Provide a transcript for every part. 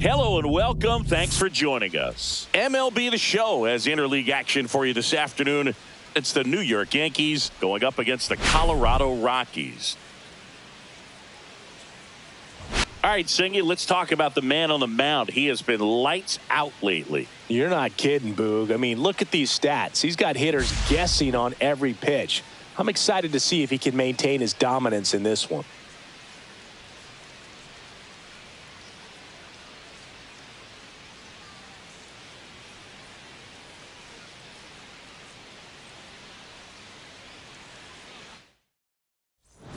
Hello and welcome. Thanks for joining us. MLB The Show has interleague action for you this afternoon. It's the New York Yankees going up against the Colorado Rockies. All right, Singy, let's talk about the man on the mound. He has been lights out lately. You're not kidding, Boog. I mean, look at these stats. He's got hitters guessing on every pitch. I'm excited to see if he can maintain his dominance in this one.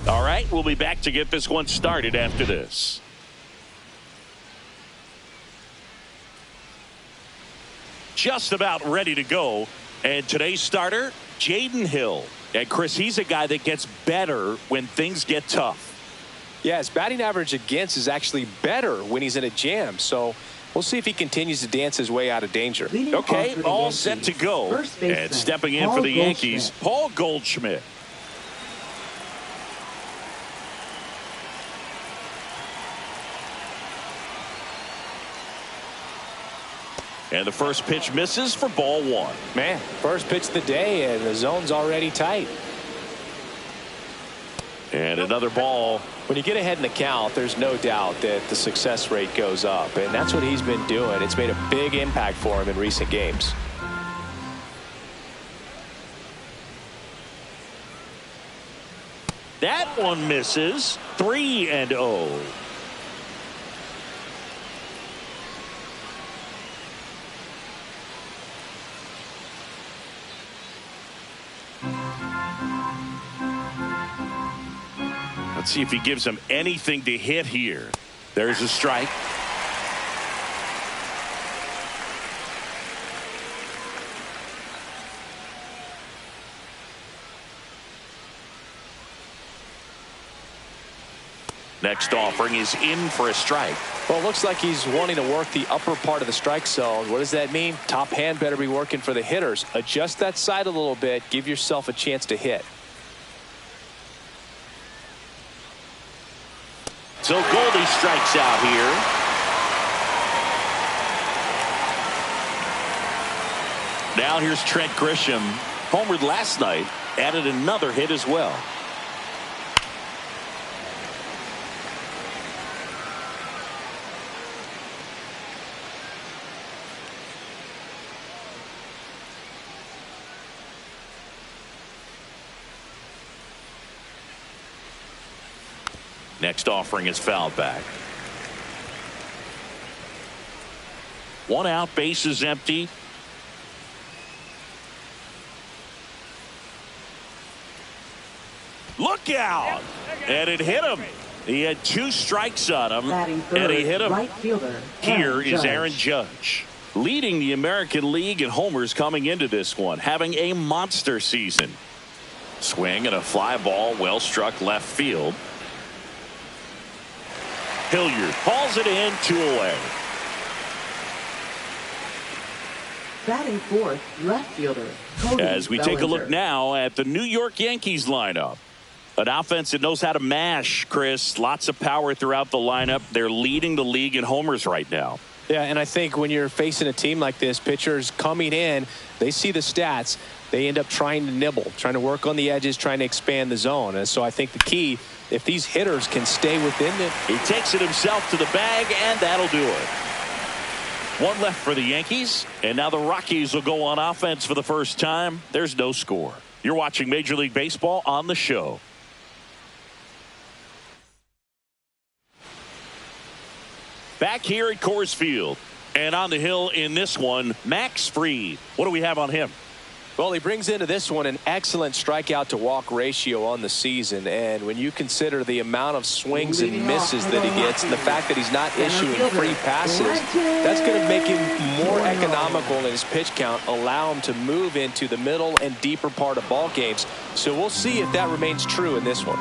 All right, we'll be back to get this one started after this. Just about ready to go. And today's starter, Jaden Hill. And Chris, he's a guy that gets better when things get tough. Yeah, his batting average against is actually better when he's in a jam. So we'll see if he continues to dance his way out of danger. Okay, all set to go. And stepping in for the Yankees, Paul Goldschmidt. And the first pitch misses for ball one. Man, first pitch of the day, and the zone's already tight. And another ball. When you get ahead in the count, there's no doubt that the success rate goes up, and that's what he's been doing. It's made a big impact for him in recent games. That one misses. 3-0. Let's see if he gives him anything to hit here. There's a strike. Next offering is in for a strike. Well, it looks like he's wanting to work the upper part of the strike zone. What does that mean? Top hand better be working for the hitters. Adjust that side a little bit. Give yourself a chance to hit. So Goldie strikes out here. Now here's Trent Grisham. Homered last night. Added another hit as well. Next offering is fouled back. One out, base is empty. Look out! And it hit him. He had two strikes on him, and he hit him. Right fielder, Here is Aaron Judge, leading the American League in homers coming into this one, having a monster season. Swing and a fly ball, well struck left field. Hilliard hauls it in, 2 away. Batting fourth, left fielder, Cody As we take a look Bellinger. now at the New York Yankees lineup. An offense that knows how to mash, Chris. Lots of power throughout the lineup. They're leading the league in homers right now. Yeah, and I think when you're facing a team like this, pitchers coming in, they see the stats. They end up trying to nibble, trying to work on the edges, trying to expand the zone. And so I think the key, if these hitters can stay within it. He takes it himself to the bag, and that'll do it. One left for the Yankees, and now the Rockies will go on offense for the first time. There's no score. You're watching Major League Baseball on the show. Back here at Coors Field, and on the hill in this one, Max Fried. What do we have on him? Well, he brings into this one an excellent strikeout to walk ratio on the season. And when you consider the amount of swings and misses that he gets and the fact that he's not issuing free passes, that's going to make him more economical in his pitch count, allow him to move into the middle and deeper part of ball games. So we'll see if that remains true in this one.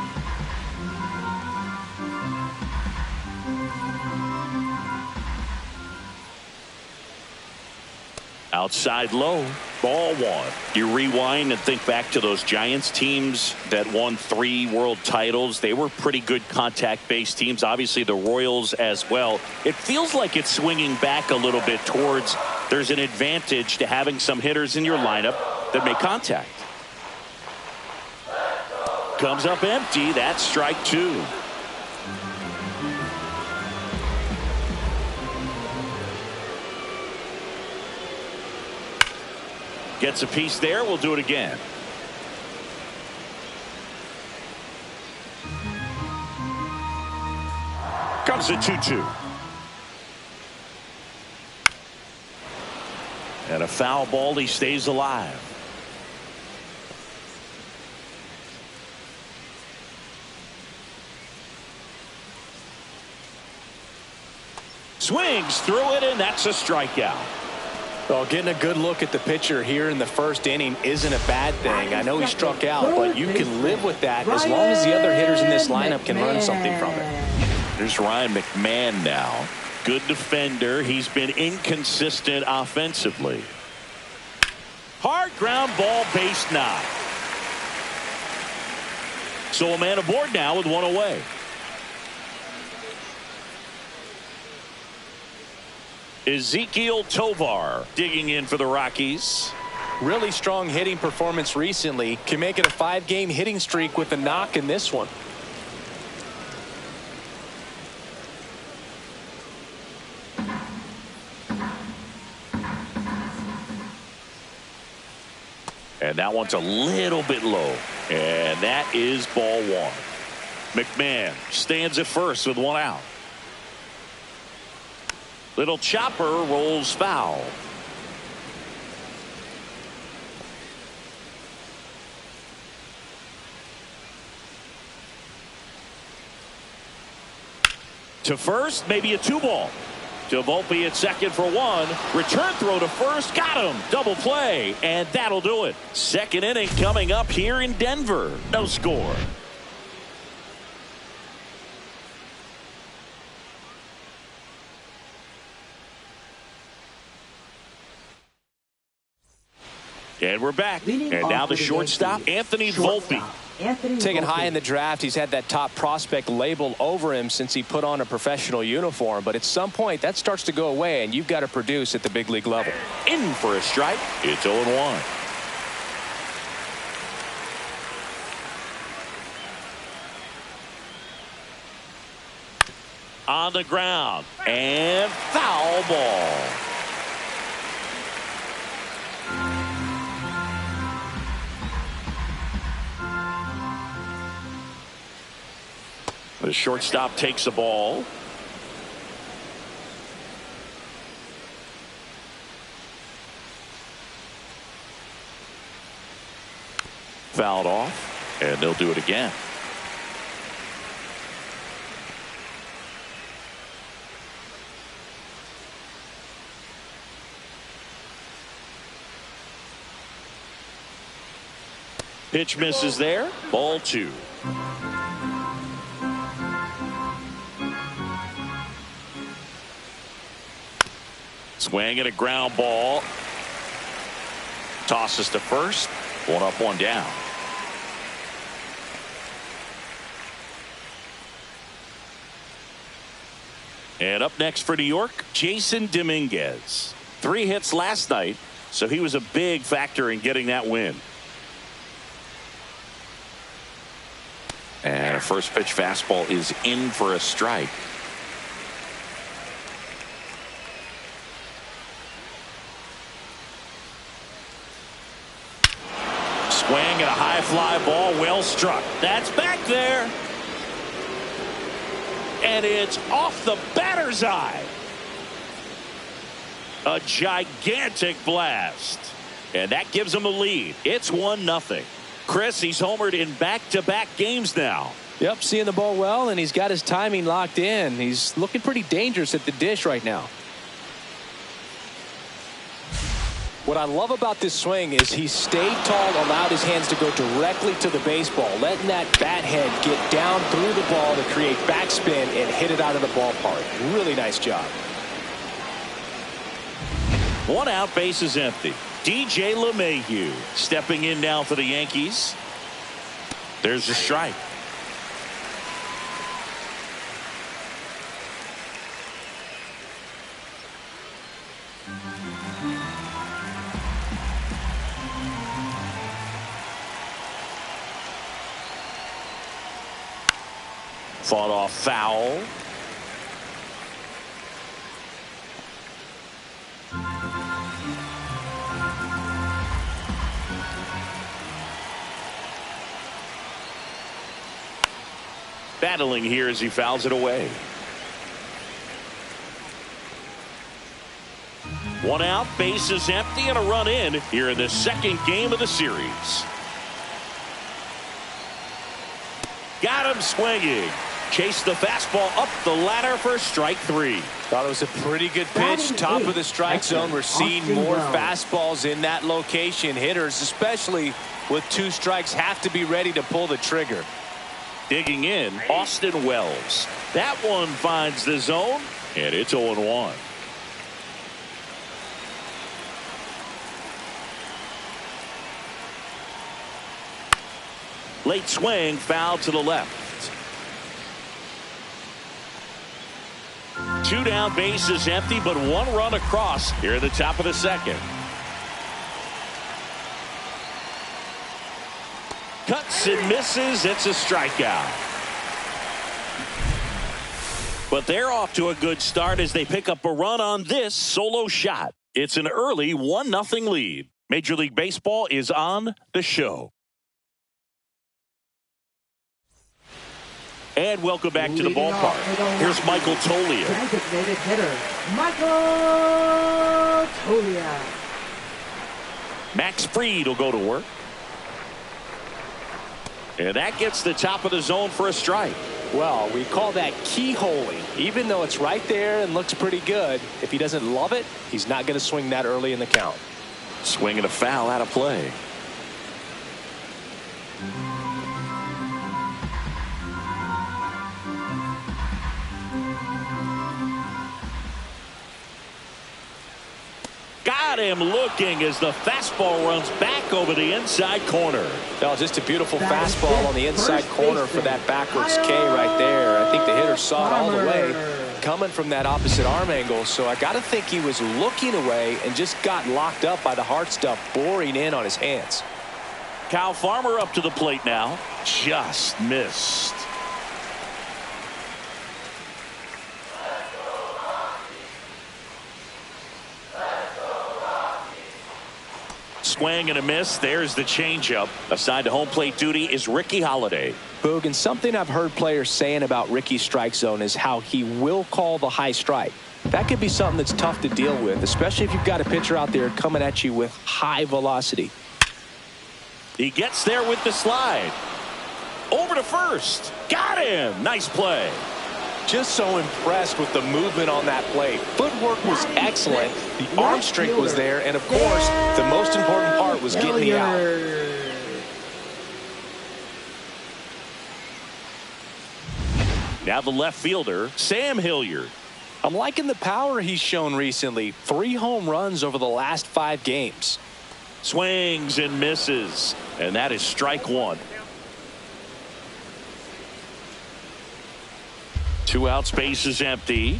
Outside low, ball one. You rewind and think back to those Giants teams that won 3 world titles. They were pretty good contact-based teams. Obviously, the Royals as well. It feels like it's swinging back a little bit towards there's an advantage to having some hitters in your lineup that make contact. Comes up empty. That's strike 2. Gets a piece there. We'll do it again. Comes a 2-2. And a foul ball. He stays alive. Swings through it, and that's a strikeout. Well, getting a good look at the pitcher here in the first inning isn't a bad thing. I know he struck out, but you can live with that as long as the other hitters in this lineup can learn something from it. Here's Ryan McMahon now. Good defender. He's been inconsistent offensively. Hard ground ball, base knock. So a man aboard now with one away. Ezekiel Tovar digging in for the Rockies. Really strong hitting performance recently. Can make it a 5-game hitting streak with a knock in this one. And that one's a little bit low. And that is ball 1. McMahon stands at first with 1 out. Little chopper rolls foul. To first, maybe a 2-ball. To Volpe at second for 1. Return throw to first. Got him. Double play. And that'll do it. Second inning coming up here in Denver. No score. And we're back. And now the shortstop, Anthony Volpe. Taken high in the draft, he's had that top prospect label over him since he put on a professional uniform. But at some point, that starts to go away, and you've got to produce at the big league level. In for a strike. It's 0-1. On the ground. And foul ball. The shortstop takes the ball. Fouled off, and they'll do it again. Pitch misses there. Ball 2. Swing and a ground ball. Tosses to first. 1 up, 1 down. And up next for New York, Jason Dominguez. 3 hits last night, so he was a big factor in getting that win. And a first pitch fastball is in for a strike. Swing and a high fly ball, well struck. That's back there. And it's off the batter's eye. A gigantic blast. And that gives him a lead. It's 1-0. Chris, he's homered in back-to-back games now. Yep, seeing the ball well, and he's got his timing locked in. He's looking pretty dangerous at the dish right now. What I love about this swing is he stayed tall, allowed his hands to go directly to the baseball, letting that bat head get down through the ball to create backspin and hit it out of the ballpark. Really nice job. One out, bases empty. DJ LeMahieu stepping in now for the Yankees. There's a strike. Fought off foul. Battling here as he fouls it away. One out, bases empty, and a run in here in the second game of the series. Got him swinging. Chased the fastball up the ladder for strike three. Thought it was a pretty good pitch. Top of the strike zone. We're seeing more fastballs in that location. Hitters, especially with 2 strikes, have to be ready to pull the trigger. Digging in, Austin Wells. That one finds the zone, and it's 0-1. Late swing, foul to the left. 2 down, bases empty, but 1 run across here at the top of the second. Cuts and misses. It's a strikeout. But they're off to a good start as they pick up a run on this solo shot. It's an early 1-0 lead. Major League Baseball is on the show. And welcome back to the ballpark. Here's Michael Toglia. Designated hitter, Michael Toglia. Max Fried will go to work. And that gets the top of the zone for a strike. Well, we call that keyholing. Even though it's right there and looks pretty good, if he doesn't love it, he's not going to swing that early in the count. Swing and a foul out of play. Got him looking as the fastball runs back over the inside corner. Oh, just a beautiful fastball on the inside corner for that backwards K right there. I think the hitter saw it all the way coming from that opposite arm angle. So I got to think he was looking away and just got locked up by the hard stuff boring in on his hands. Kyle Farmer up to the plate now. Just missed. Swing and a miss. There's the changeup. Assigned to home plate duty is Ricky Holiday. Boog, and something I've heard players saying about Ricky's strike zone is how he will call the high strike. That could be something that's tough to deal with, especially if you've got a pitcher out there coming at you with high velocity. He gets there with the slide. Over to first. Got him. Nice play. Just so impressed with the movement on that play. Footwork was excellent. The arm strength was there. And, of course, the most important part was getting the out. Now the left fielder, Sam Hilliard. I'm liking the power he's shown recently. 3 home runs over the last 5 games. Swings and misses. And that is strike 1. 2 outs, bases empty.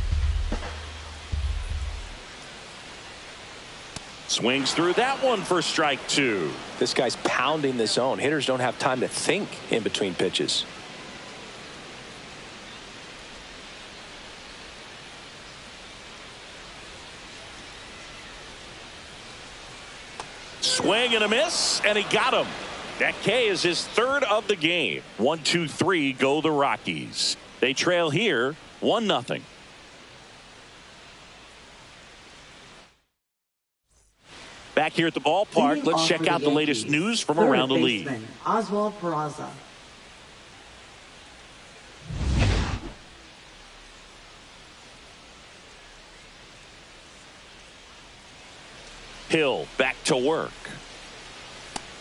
Swings through that one for strike 2. This guy's pounding the zone. Hitters don't have time to think in between pitches. Swing and a miss, and he got him. That K is his 3rd of the game. 1-2-3 go the Rockies. They trail here 1-0. Back here at the ballpark, let's check out the latest news from around the league. Oswald Peraza. Hill back to work.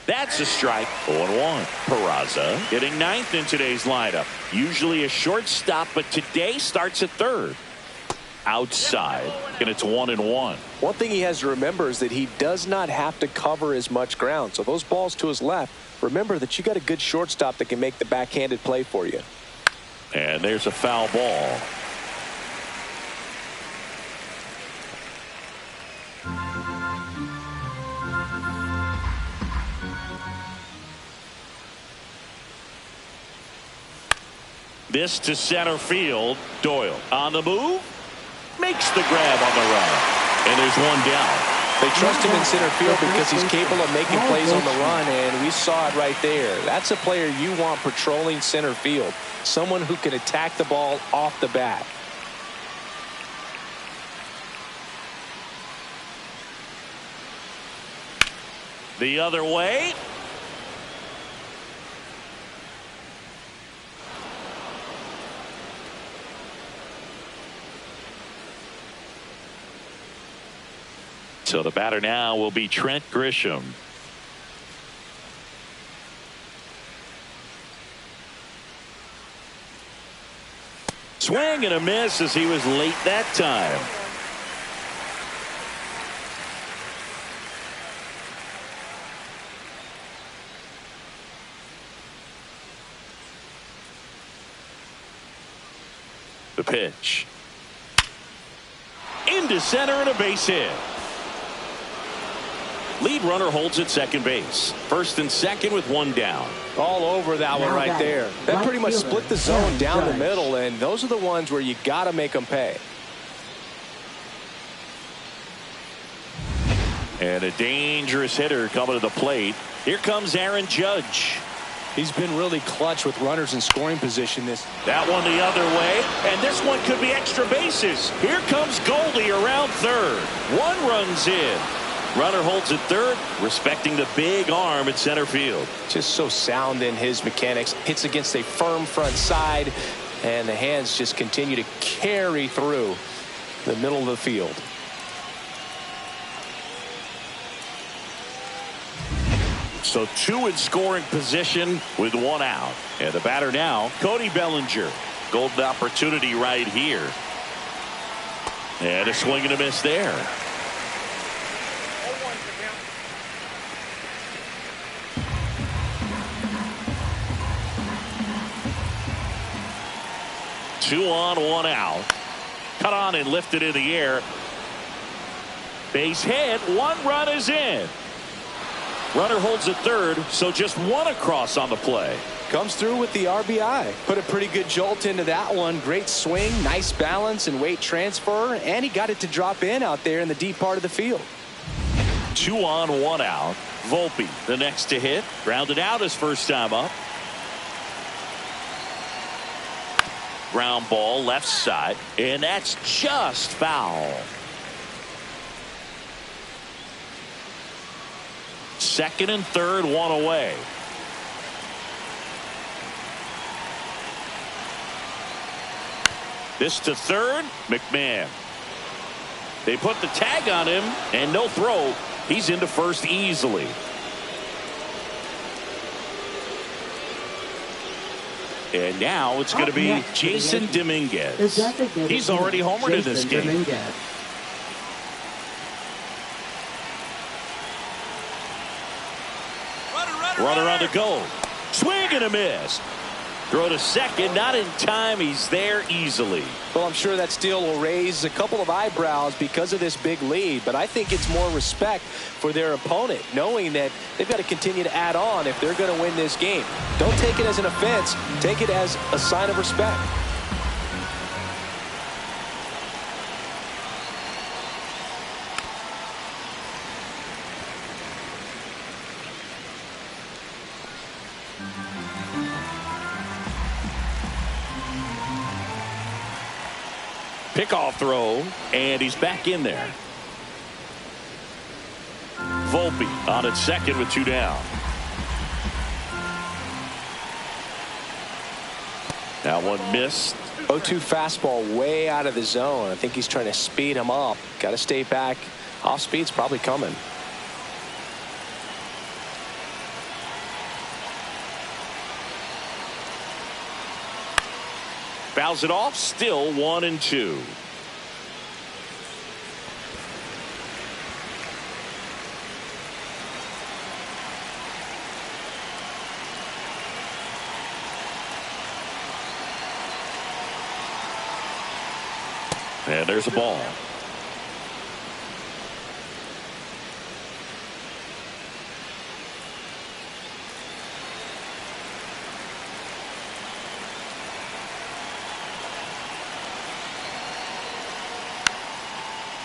That's a strike. 0-1. Peraza hitting 9th in today's lineup. Usually a shortstop, but today starts at 3rd. outside, and it's 1-1. One thing he has to remember is that he does not have to cover as much ground. So those balls to his left, remember that you got a good shortstop that can make the backhanded play for you. And there's a foul ball. This to center field. Doyle on the move. Makes the grab on the run. And there's one down. They trust him in center field because he's capable of making plays on the run, and we saw it right there. That's a player you want patrolling center field. Someone who can attack the ball off the bat. The other way. So the batter now will be Trent Grisham. Swing and a miss as he was late that time. The pitch. Into center and a base hit. Lead runner holds at second base. First and second with one down. All over that one right there. That pretty much split the zone down the middle, and those are the ones where you got to make them pay. And a dangerous hitter coming to the plate. Here comes Aaron Judge. He's been really clutch with runners in scoring position. That one the other way, and this one could be extra bases. Here comes Goldie around third. One runs in. Runner holds at third, respecting the big arm at center field. Just so sound in his mechanics. Hits against a firm front side, and the hands just continue to carry through the middle of the field. So two in scoring position with one out. And the batter now, Cody Bellinger. Golden opportunity right here. And a swing and a miss there. Two on, one out. Cut on and lifted in the air. Base hit. One run is in. Runner holds at third, so just one across on the play. Comes through with the RBI. Put a pretty good jolt into that one. Great swing, nice balance and weight transfer, and he got it to drop in out there in the deep part of the field. Two on, one out. Volpe, the next to hit. Grounded out his first time up. Ground ball left side, and that's just foul. Second and third, one away. This to third, McMahon. They put the tag on him, and no throw. He's into first easily. And now it's going to be Jason Dominguez. He's already homered in this game. Runner on the go. Swing and a miss. Throw to second, not in time. He's there easily. Well, I'm sure that steal will raise a couple of eyebrows because of this big lead, but I think it's more respect for their opponent, knowing that they've got to continue to add on if they're going to win this game. Don't take it as an offense. Take it as a sign of respect. Pickoff throw, and he's back in there. Volpe on at second with two down. That one missed. 0-2 fastball way out of the zone. I think he's trying to speed him up. Got to stay back. Off speed's probably coming. Fouls it off, still 1-2. And there's a ball.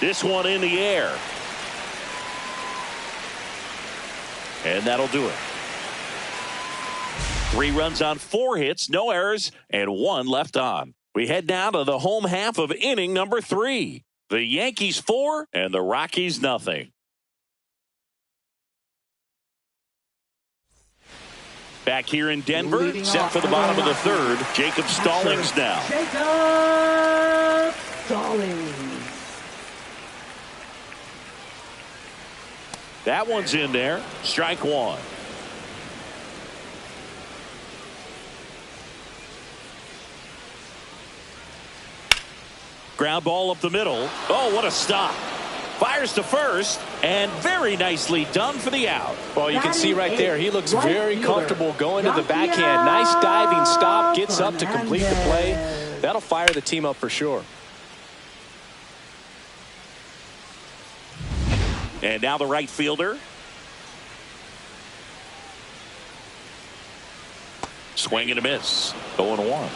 This one in the air. And that'll do it. 3 runs on 4 hits, no errors, and 1 left on. We head down to the home half of inning number 3. The Yankees 4 and the Rockies nothing. Back here in Denver, set for the bottom of the 3rd. Jacob Stallings now. Jacob Stallings. That one's in there. Strike 1. Ground ball up the middle. Oh, what a stop. Fires to first, and very nicely done for the out. Well, you can see right there, he looks very comfortable going to the backhand. Nice diving stop, gets up to complete the play. That'll fire the team up for sure. And now the right fielder. Swing and a miss. 0-1.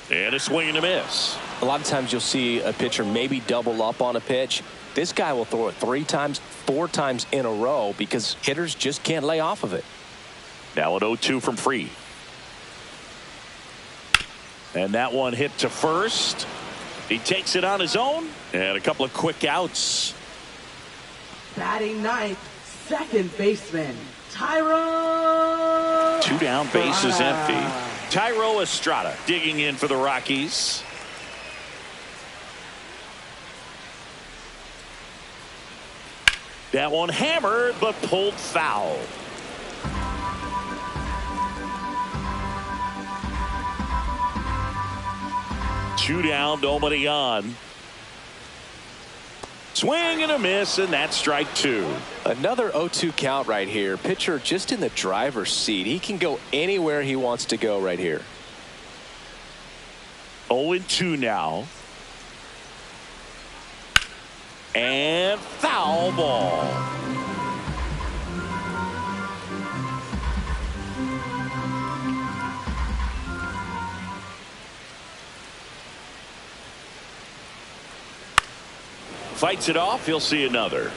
And a swing and a miss. A lot of times you'll see a pitcher maybe double up on a pitch. This guy will throw it 3 times, 4 times in a row because hitters just can't lay off of it. Now an 0-2 from Free. And that one hit to first. He takes it on his own. And a couple of quick outs. Batting ninth, second baseman, Tyro. 2 down, bases empty. Tyro Estrada digging in for the Rockies. That one hammered but pulled foul. Two down, nobody on. Swing and a miss, and that's strike 2. Another 0-2 count right here. Pitcher just in the driver's seat. He can go anywhere he wants to go right here. 0-2 now. And foul ball. Fights it off. He'll see another.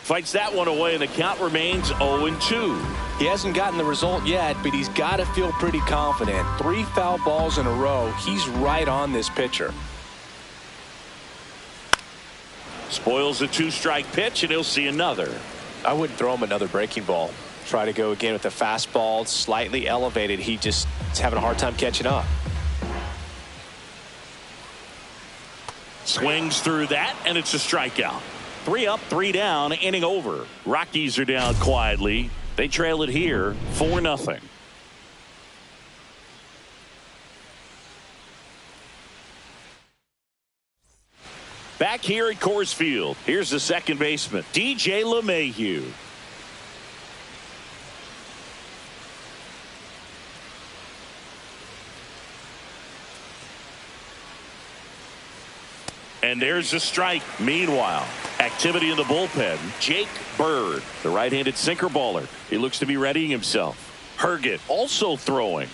Fights that one away, and the count remains 0-2. He hasn't gotten the result yet, but he's got to feel pretty confident. 3 foul balls in a row. He's right on this pitcher. Spoils a 2-strike pitch, and he'll see another. I wouldn't throw him another breaking ball. Try to go again with the fastball, slightly elevated. He just is having a hard time catching up. Swings through that, and it's a strikeout. 3 up, 3 down, inning over. Rockies are down quietly. They trail it here 4-0. Back here at Coors Field, here's the second baseman, DJ LeMahieu. And there's a strike. Meanwhile, activity in the bullpen. Jake Bird, the right-handed sinker baller. He looks to be readying himself. Herget also throwing.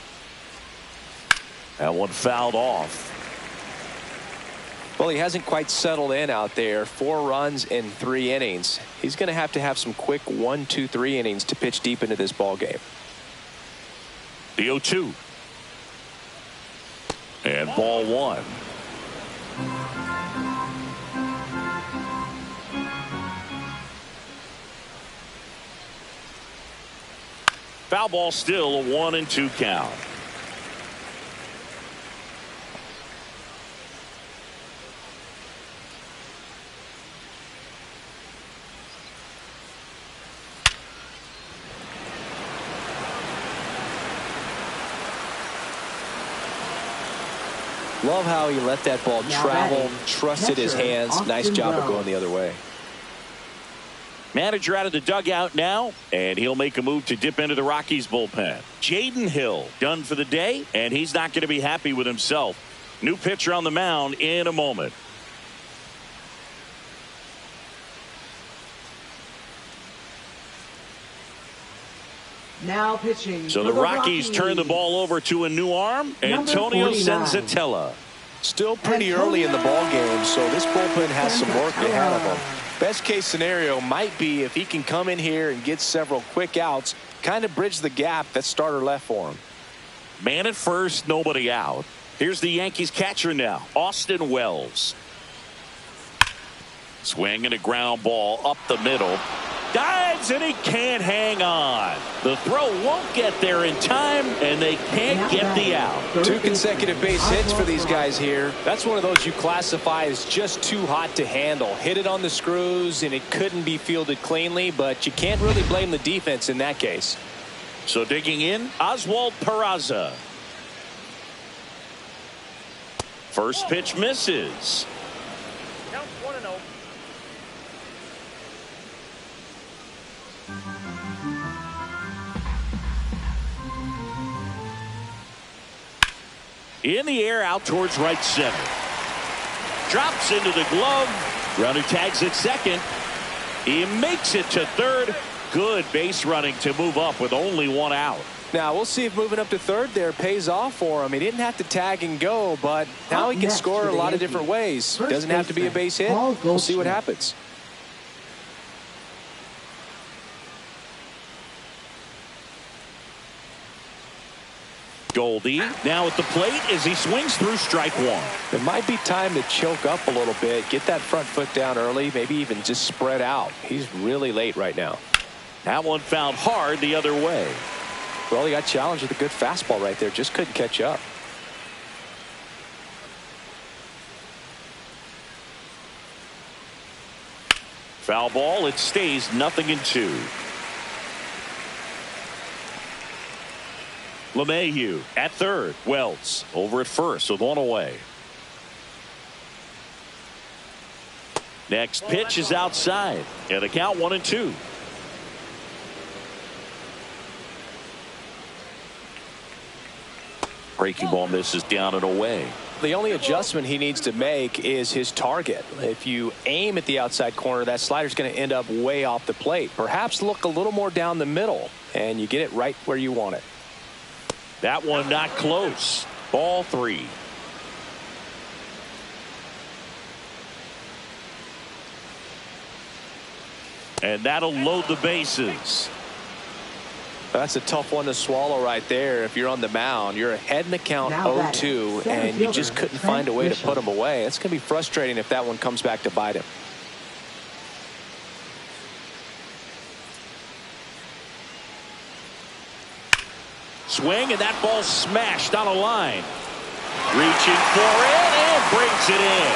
That one fouled off. Well, he hasn't quite settled in out there. 4 runs in 3 innings. He's going to have some quick 1, 2, 3 innings to pitch deep into this ball game. The 0-2. And ball 1. Foul ball, still a 1-2 count. Love how he let that ball travel, trusted his hands. Nice job of going the other way. Manager out of the dugout now, and he'll make a move to dip into the Rockies bullpen. Jaden Hill done for the day, and he's not going to be happy with himself. New pitcher on the mound in a moment. Now pitching. So the Rockies turn the ball over to a new arm, Antonio Senzatella. Still pretty early in the ball game, so this bullpen has some work ahead of him. Best case scenario might be if he can come in here and get several quick outs, kind of bridge the gap that starter left for him. Man at first, nobody out. Here's the Yankees catcher now, Austin Wells. Swing and a ground ball up the middle. Dives and he can't hang on. The throw won't get there in time, and they can't get the out. 2 consecutive base hits for these guys here. That's one of those you classify as just too hot to handle. Hit it on the screws, and it couldn't be fielded cleanly, but you can't really blame the defense in that case. So digging in, Oswald Peraza. First pitch misses. Count 1-0. In the air, out towards right center. Drops into the glove. Runner tags at second. He makes it to third. Good base running to move up with only 1 out. Now we'll see if moving up to third there pays off for him. He didn't have to tag and go, but now he can score a lot of different ways. Doesn't have to be a base hit. We'll see what happens. Goldie now at the plate as he swings through strike 1. It might be time to choke up a little bit, get that front foot down early, maybe even just spread out. He's really late right now. That one found hard the other way. Well, he got challenged with a good fastball right there, just couldn't catch up. Foul ball, it stays 0-2. LeMahieu at third. Wells over at first with 1 away. Next pitch is outside, and the count 1-2. Breaking ball misses down and away. The only adjustment he needs to make is his target. If you aim at the outside corner, that slider's going to end up way off the plate. Perhaps look a little more down the middle, and you get it right where you want it. That one not close. Ball 3. And that'll load the bases. That's a tough one to swallow right there. If you're on the mound, you're ahead in the count 0-2, and you just couldn't find a way to put him away. It's going to be frustrating if that one comes back to bite him. Swing, and that ball smashed on a line. Reaching for it and brings it in.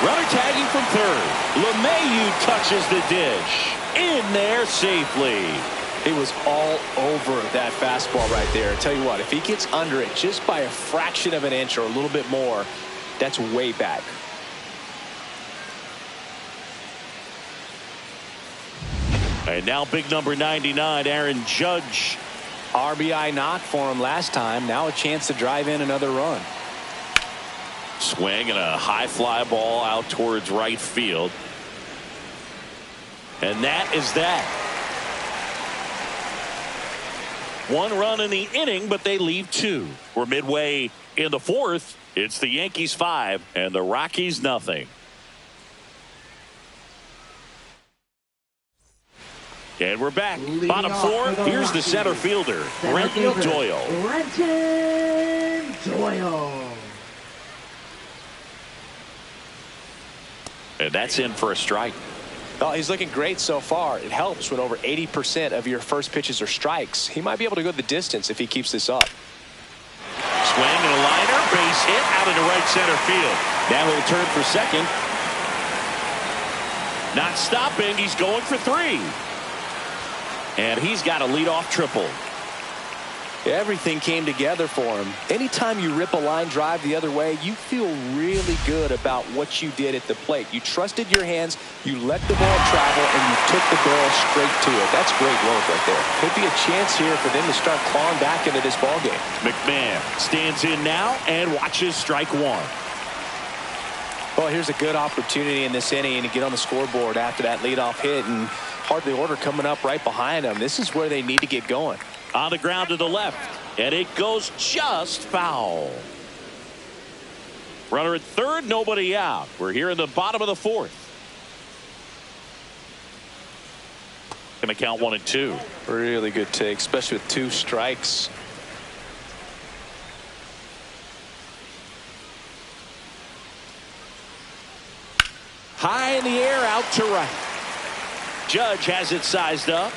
Runner tagging from third. LeMahieu touches the dish. In there safely. He was all over that fastball right there. I tell you what, if he gets under it just by a fraction of an inch or a little bit more, that's way back. And now big number 99, Aaron Judge. RBI knock for him last time. Now a chance to drive in another run. Swing and a high fly ball out towards right field. And that is that. 1 run in the inning, but they leave 2. We're midway in the 4th. It's the Yankees 5 and the Rockies nothing. And we're back. Bottom 4. Here's the center fielder, Brenton Doyle. Brenton Doyle. And that's in for a strike. Well, he's looking great so far. It helps when over 80% of your first pitches are strikes. He might be able to go the distance if he keeps this up. Swing and a liner, base hit out into right center field. Now he'll turn for second. Not stopping, he's going for 3. And he's got a leadoff triple. Everything came together for him. Anytime you rip a line drive the other way, you feel really good about what you did at the plate. You trusted your hands, you let the ball travel, and you took the barrel straight to it. That's great work right there. Could be a chance here for them to start clawing back into this ball game. McMahon stands in now and watches strike one. Well, here's a good opportunity in this inning to get on the scoreboard after that leadoff hit, and hardly order coming up right behind them. This is where they need to get going. On the ground to the left, and it goes just foul. Runner at third, nobody out. We're here in the bottom of the fourth. Going to count 1 and 2. Really good take, especially with 2 strikes. High in the air, out to right. Judge has it sized up.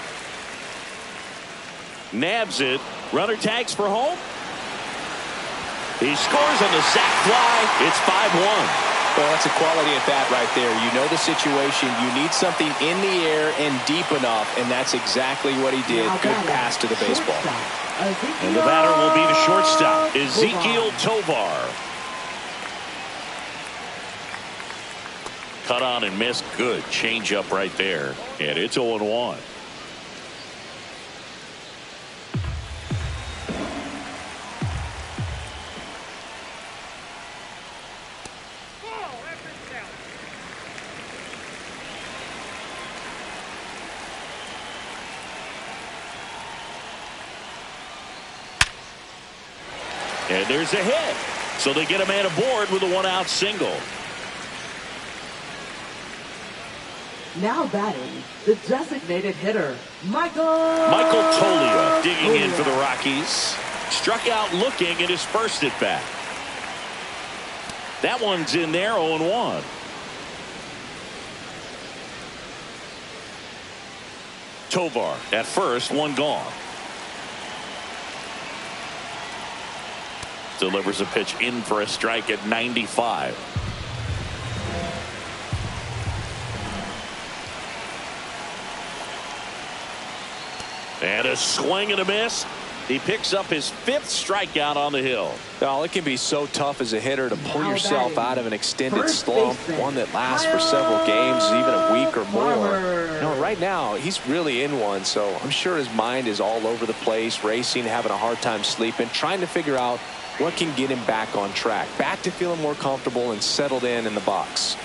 Nabs it. Runner tags for home. He scores on the sac fly. It's 5-1. Well, that's a quality at bat right there. You know the situation. You need something in the air and deep enough, and that's exactly what he did. Good pass to the baseball. And the batter will be the shortstop, Ezekiel Tovar. Cut on and missed. Good changeup right there. And it's 0-1. And there's a hit. So they get a man aboard with a 1-out single. Now batting, the designated hitter, Michael Toglia digging in for the Rockies. Struck out looking at his first at bat. That one's in there, 0-1. Tovar at first, one gone. Delivers a pitch in for a strike at 95. And a swing and a miss. He picks up his 5th strikeout on the hill. Well, it can be so tough as a hitter to pull yourself out of an extended slump, one that lasts for several games, even a week or more. You know, right now, he's really in one, so I'm sure his mind is all over the place, racing, having a hard time sleeping, trying to figure out what can get him back on track, back to feeling more comfortable and settled in the box.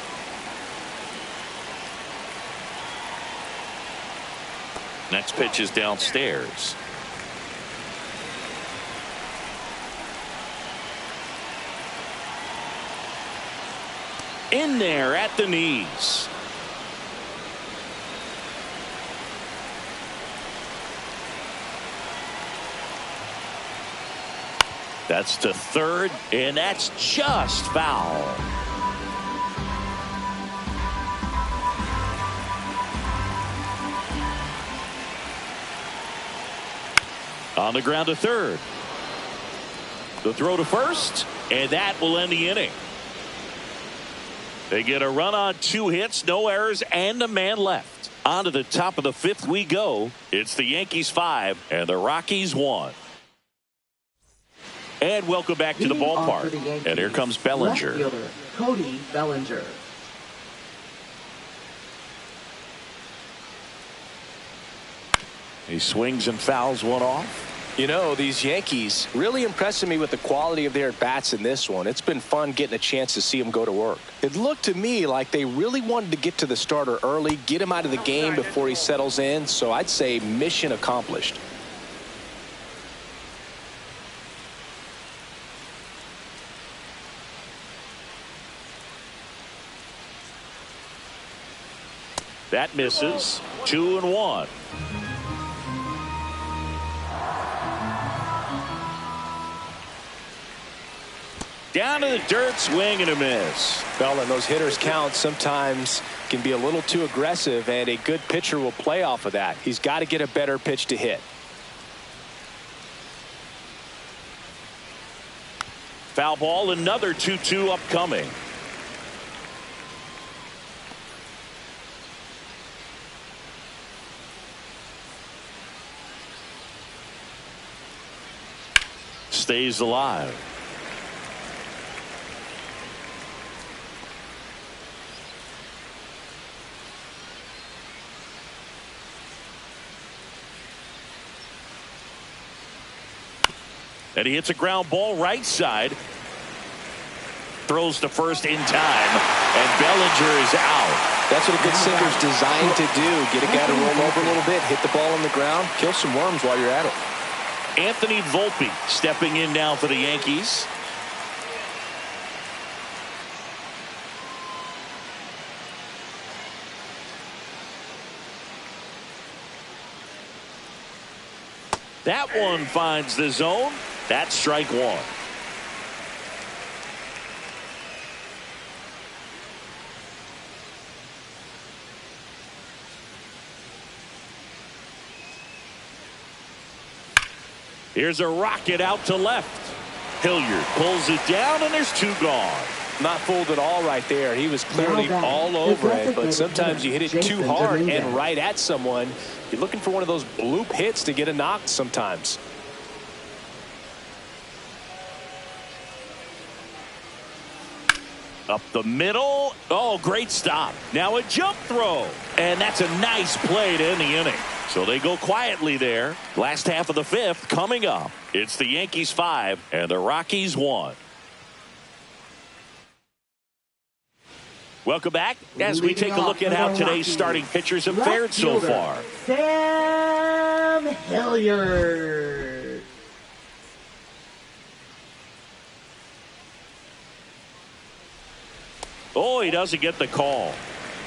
Next pitch is downstairs. In there at the knees. That's to third, and that's just foul. On the ground to third. The throw to first, and that will end the inning. They get a run on 2 hits, no errors, and a man left. On to the top of the 5th we go. It's the Yankees 5 and the Rockies 1. And welcome back to the ballpark. And here comes Bellinger. Left fielder, Cody Bellinger. He swings and fouls one off. You know, these Yankees really impressing me with the quality of their at-bats in this one. It's been fun getting a chance to see them go to work. It looked to me like they really wanted to get to the starter early, get him out of the game before he settles in, so I'd say mission accomplished. That misses. 2-1. Down to the dirt, swing and a miss. Well, and those hitters count sometimes can be a little too aggressive, and a good pitcher will play off of that. He's got to get a better pitch to hit. Foul ball, another 2-2 upcoming. stays alive. And he hits a ground ball right side. Throws to first in time. And Bellinger is out. That's what a good sinker's designed to do. Get a guy to roll over a little bit, hit the ball on the ground, kill some worms while you're at it. Anthony Volpe stepping in now for the Yankees. That one finds the zone. That's strike one. Here's a rocket out to left. Hilliard pulls it down, and there's two gone. Not fooled at all right there. He was clearly all over it, but sometimes you hit it too hard and right at someone. You're looking for one of those bloop hits to get a knock sometimes. Up the middle. Oh, great stop. Now a jump throw. And that's a nice play to end the inning. So they go quietly there. Last half of the fifth coming up. It's the Yankees 5 and the Rockies 1. Welcome back as we take a look at how today's starting pitchers have fared so far. Sam Hilliard. Oh, he doesn't get the call.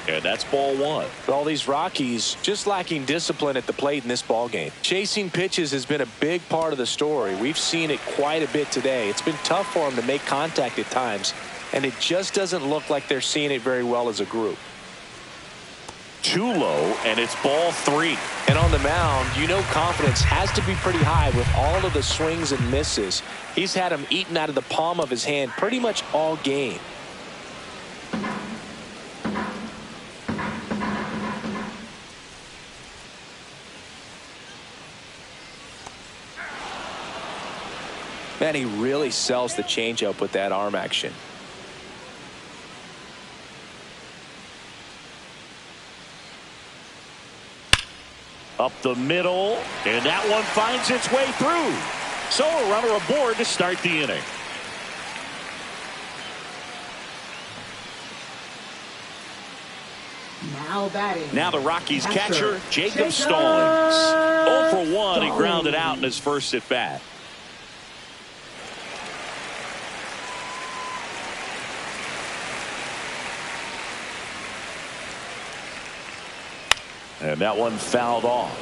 And that's ball one. All these Rockies just lacking discipline at the plate in this ball game. Chasing pitches has been a big part of the story. We've seen it quite a bit today. It's been tough for them to make contact at times, and it just doesn't look like they're seeing it very well as a group. Too low, and it's ball three. And on the mound, you know confidence has to be pretty high with all of the swings and misses. He's had them eaten out of the palm of his hand pretty much all game. Man, he really sells the changeup with that arm action. Up the middle, and that one finds its way through. So a runner aboard to start the inning. Now batting. Now the Rockies catcher, Jacob Stallings. 0 for 1, he grounded out in his first at bat. And that one fouled off.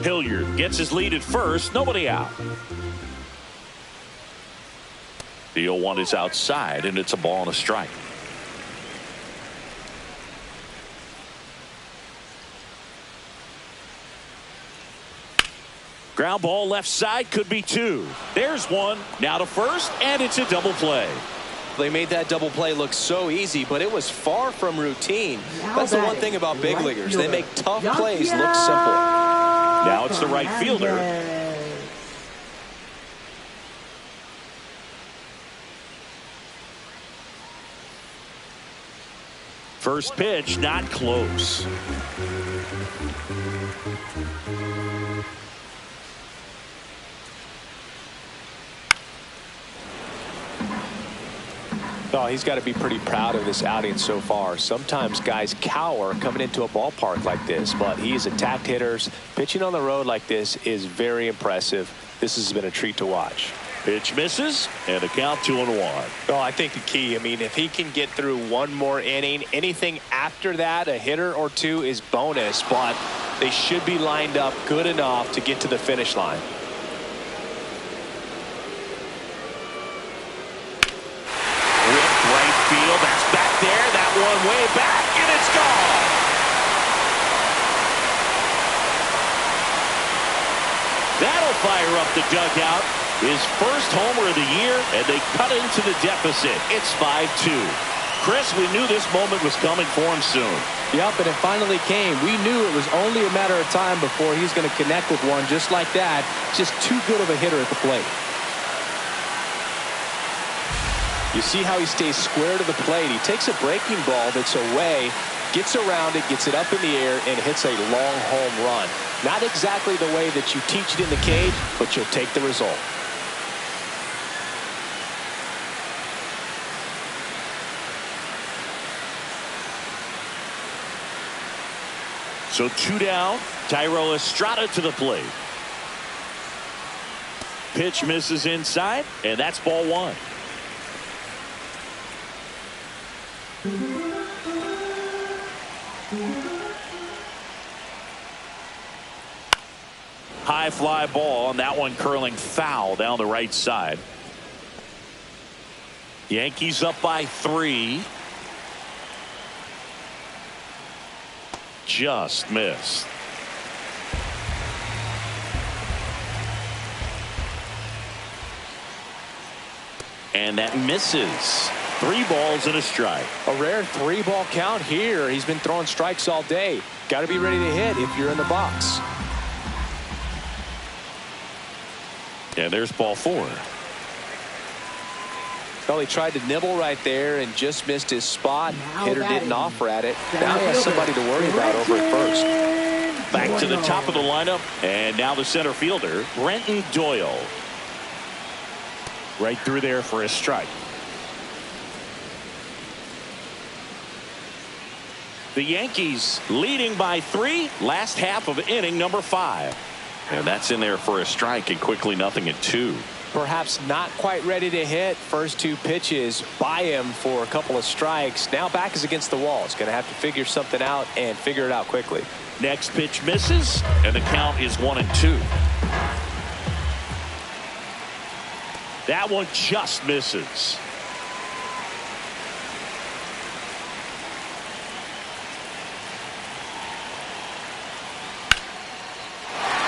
Hilliard gets his lead at first. Nobody out. The 0-1 is outside, and it's a ball and a strike. Ground ball left side, could be two. There's one. Now to first, and it's a double play. They made that double play look so easy, but it was far from routine. That's the one thing about big leaguers. They make tough plays look simple. Now it's the right fielder. First pitch, not close. Oh, he's got to be pretty proud of this outing so far. Sometimes guys cower coming into a ballpark like this, but he's attacked hitters. Pitching on the road like this is very impressive. This has been a treat to watch. Pitch misses, and a count 2-1. Oh, I think the key, if he can get through one more inning, anything after that, a hitter or two is bonus, but they should be lined up good enough to get to the finish line. That's back there. That one way back, and it's gone. That'll fire up the dugout. His first homer of the year, and they cut into the deficit. It's 5-2. Chris, we knew this moment was coming for him soon. Yep, and it finally came. We knew it was only a matter of time before he's going to connect with one just like that. Just too good of a hitter at the plate. You see how he stays square to the plate. He takes a breaking ball that's away, gets around it, gets it up in the air, and hits a long home run. Not exactly the way that you teach it in the cage, but you'll take the result. So 2 down. Thairo Estrada to the plate. Pitch misses inside, and that's ball 1. High fly ball, and that one curling foul down the right side. Yankees up by 3. Just missed. And that misses. 3 balls and a strike. A rare 3-ball count here. He's been throwing strikes all day. Got to be ready to hit if you're in the box. And there's ball 4. Well, he tried to nibble right there and just missed his spot. Hitter didn't offer at it. Now he has somebody to worry about over at first. Back to the top of the lineup. And now the center fielder, Brenton Doyle. Right through there for a strike. The Yankees leading by 3. Last half of inning number 5. And that's in there for a strike, and quickly nothing at 2. Perhaps not quite ready to hit. First 2 pitches by him for a couple of strikes. Now back is against the wall. He's going to have to figure something out and figure it out quickly. Next pitch misses, and the count is 1-2. That one just misses.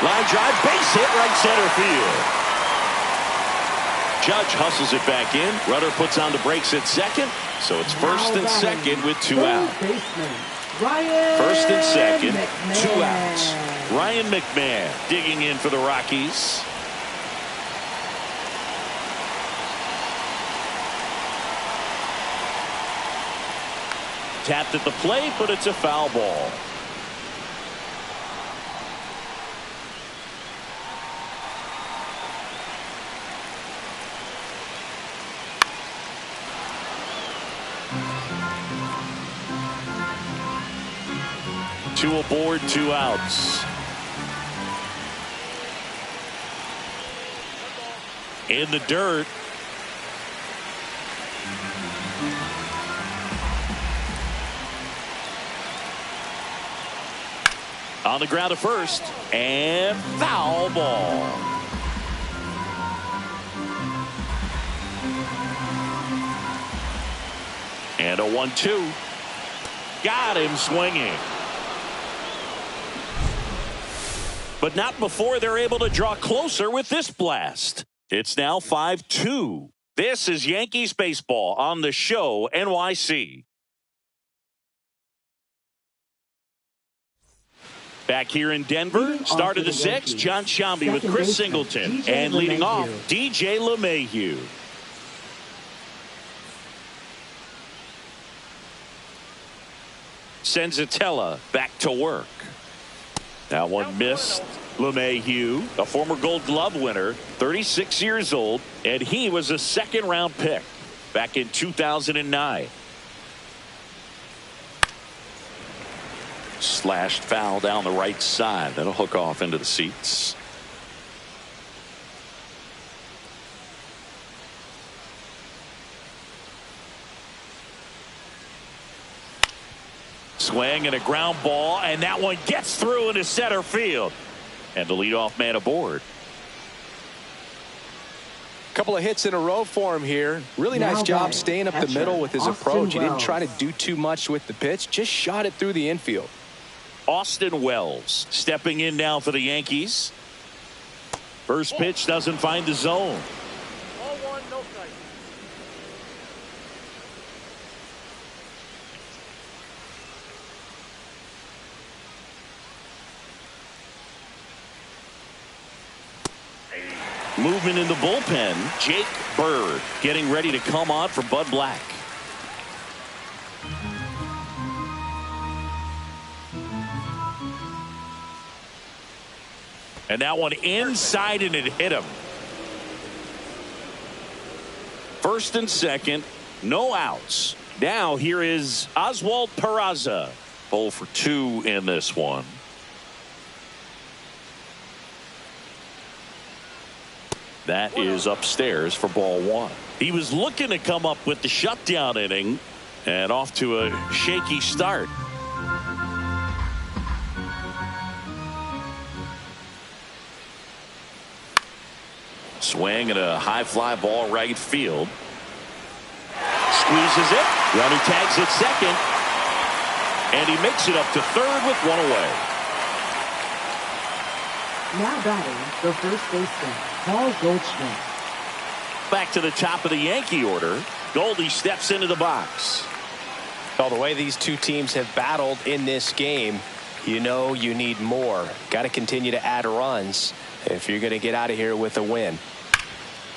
Line drive, base hit, right center field. Judge hustles it back in. Rudder puts on the brakes at second. So it's first and second with 2 out. First and second, 2 outs. Ryan McMahon digging in for the Rockies. Tapped at the plate, but it's a foul ball. Two aboard, 2 outs. In the dirt. On the ground to first, and foul ball. And a 1-2. Got him swinging. But not before they're able to draw closer with this blast. It's now 5-2. This is Yankees baseball on the show NYC. Back here in Denver, start of the 6th, John Shambi with Chris Singleton. And leading off, DJ LeMahieu. Senzatella back to work. That one missed. LeMahieu, a former Gold Glove winner, 36 years old, and he was a 2nd-round pick back in 2009. Slashed foul down the right side. That'll hook off into the seats. Swing and a ground ball, and that one gets through into center field. And the leadoff man aboard. Couple of hits in a row for him here. Really nice job staying up the middle with his approach. He didn't try to do too much with the pitch, just shot it through the infield. Austin Wells stepping in now for the Yankees. First pitch doesn't find the zone. Ball 1, no strike. Movement in the bullpen. Jake Bird getting ready to come on for Bud Black. And that one inside, and it hit him. First and second, no outs. Now here is Oswald Peraza. 0 for 2 in this one. That is upstairs for ball 1. He was looking to come up with the shutdown inning, and off to a shaky start. Swing and a high fly ball right field. Squeezes it. Runner tags at second. And he makes it up to third with one away. Now batting, the first baseman, Paul Goldschmidt. Back to the top of the Yankee order. Goldie steps into the box. Well, the way these two teams have battled in this game, you know you need more. Got to continue to add runs if you're going to get out of here with a win.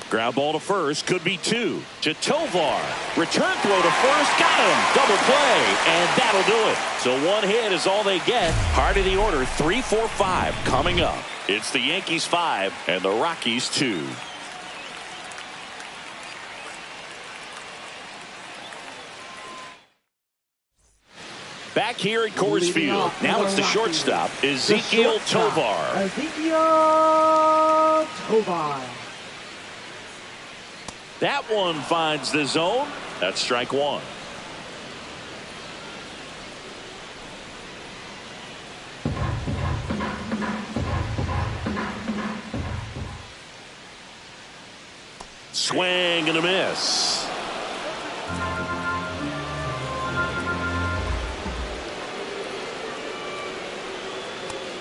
Ground ball to first, could be 2 to Tovar. Return throw to first, got him. Double play, and that'll do it. So one hit is all they get. Heart of the order, 3, 4, 5 coming up. It's the Yankees 5 and the Rockies 2. Back here at Coors Field. Now it's the shortstop, Ezequiel Tovar. Ezequiel Tovar. That one finds the zone. That's strike 1. Swing and a miss.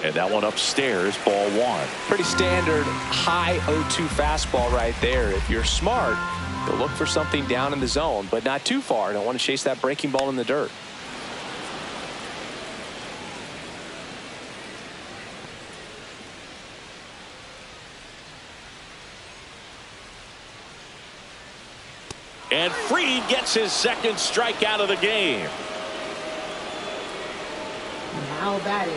And that one upstairs, ball 1. Pretty standard high 0-2 fastball right there. If you're smart, you'll look for something down in the zone, but not too far. Don't want to chase that breaking ball in the dirt. And Fried gets his second strikeout of the game. Now batting,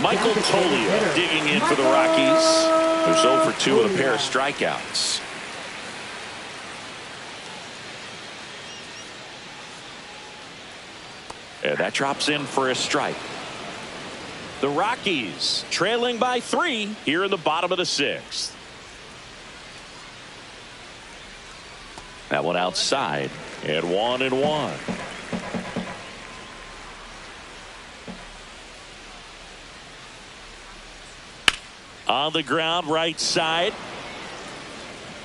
Michael Toglia digging in for the Rockies. Who's 0 for 2 with a pair of strikeouts. And that drops in for a strike. The Rockies trailing by 3 here in the bottom of the 6th. That one outside, and 1-1. On the ground, right side.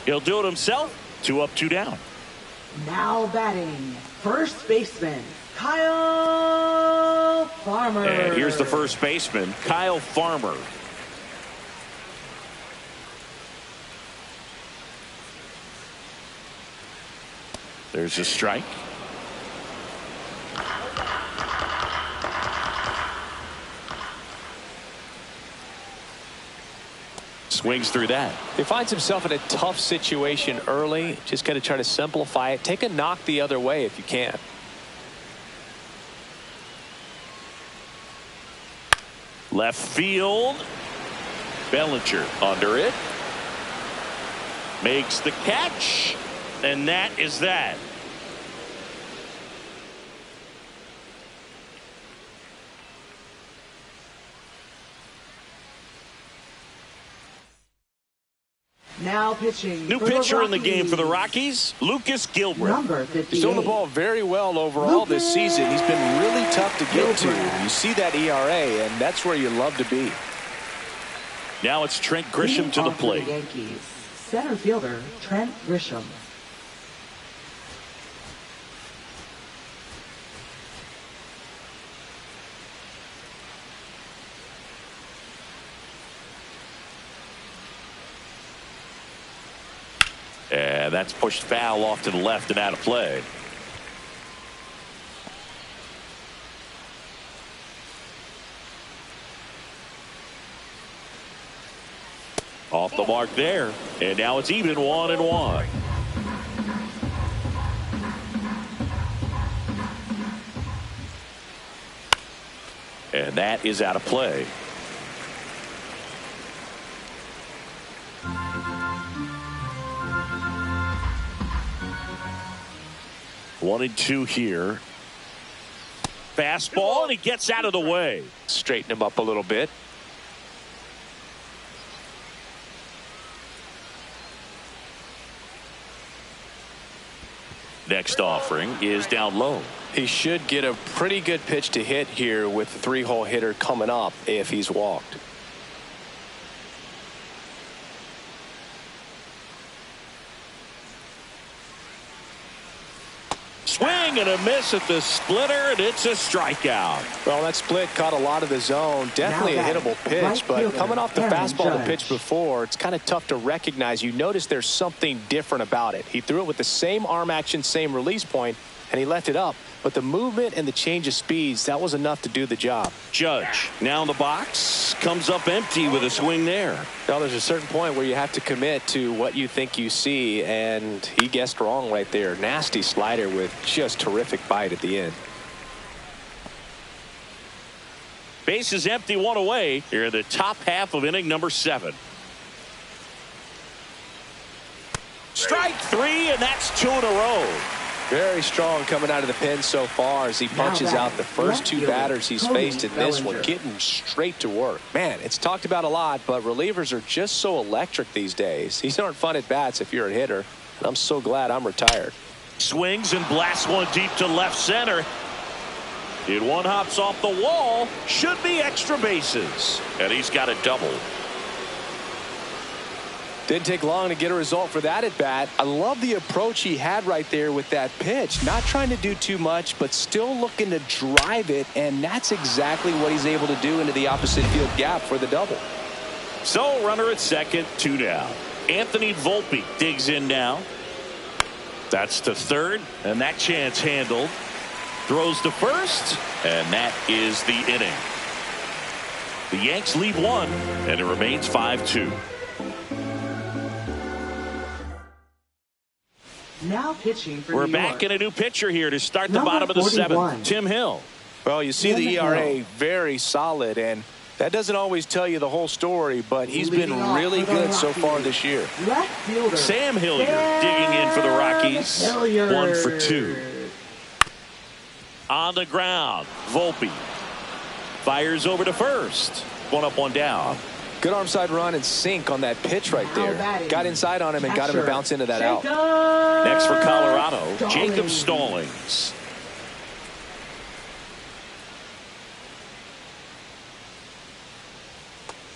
He'll do it himself. 2 up, 2 down. now batting, first baseman, Kyle Farmer. And here's the first baseman, Kyle Farmer. There's a strike. Swings through that. He finds himself in a tough situation early. Just got to try to simplify it. Take a knock the other way if you can. Left field. Bellinger under it. Makes the catch. And that is that. Now pitching. New pitcher in the game for the Rockies, Lucas Gilbert. Number 58. He's throwing the ball very well overall this season. He's been really tough to get to. You see that ERA, and that's where you love to be. Now it's Trent Grisham to the plate. Yankees. Center fielder Trent Grisham. And that's pushed foul off to the left and out of play. Off the mark there. And now it's even 1-1. And that is out of play. One and two here. Fastball, and he gets out of the way. Straighten him up a little bit. Next offering is down low. He should get a pretty good pitch to hit here with the three-hole hitter coming up if he's walked. Swing and a miss at the splitter, and it's a strikeout. Well, that split caught a lot of the zone. Definitely a hittable pitch, but coming off the fastball the pitch before, it's kind of tough to recognize. You notice there's something different about it. He threw it with the same arm action, same release point, and he left it up. But the movement and the change of speeds, that was enough to do the job. Judge now in the box, comes up empty with a swing there. Now there's a certain point where you have to commit to what you think you see, and he guessed wrong right there. Nasty slider with just terrific bite at the end. Base is empty, one away here in the top half of inning number 7. Strike 3, and that's 2 in a row. Very strong coming out of the pen so far as he punches out the first 2 batters he's faced in this one, getting straight to work. Man, it's talked about a lot, but relievers are just so electric these days. These aren't fun at bats if you're a hitter, and I'm so glad I'm retired. Swings and blasts one deep to left center. And one hops off the wall. Should be extra bases. And he's got a double. Didn't take long to get a result for that at bat. I love the approach he had right there with that pitch. Not trying to do too much, but still looking to drive it, and that's exactly what he's able to do into the opposite field gap for the double. So runner at second, 2 down. Anthony Volpe digs in now. That's to third, and that chance handled. Throws to first, and that is the inning. The Yanks lead 1, and it remains 5-2. Now pitching for We're New back York. in a new pitcher here to start the Number bottom of the 41. 7th. Tim Hill. Well, you see the ERA very solid, and that doesn't always tell you the whole story, but he's been really good so far this year. Left fielder Sam Hilliard digging in for the Rockies. 1 for 2. On the ground, Volpe fires over to first. 1 up, 1 down. Good arm side run and sink on that pitch right there. Got inside on him and got him to bounce into that out. Next for Colorado, Jacob Stallings.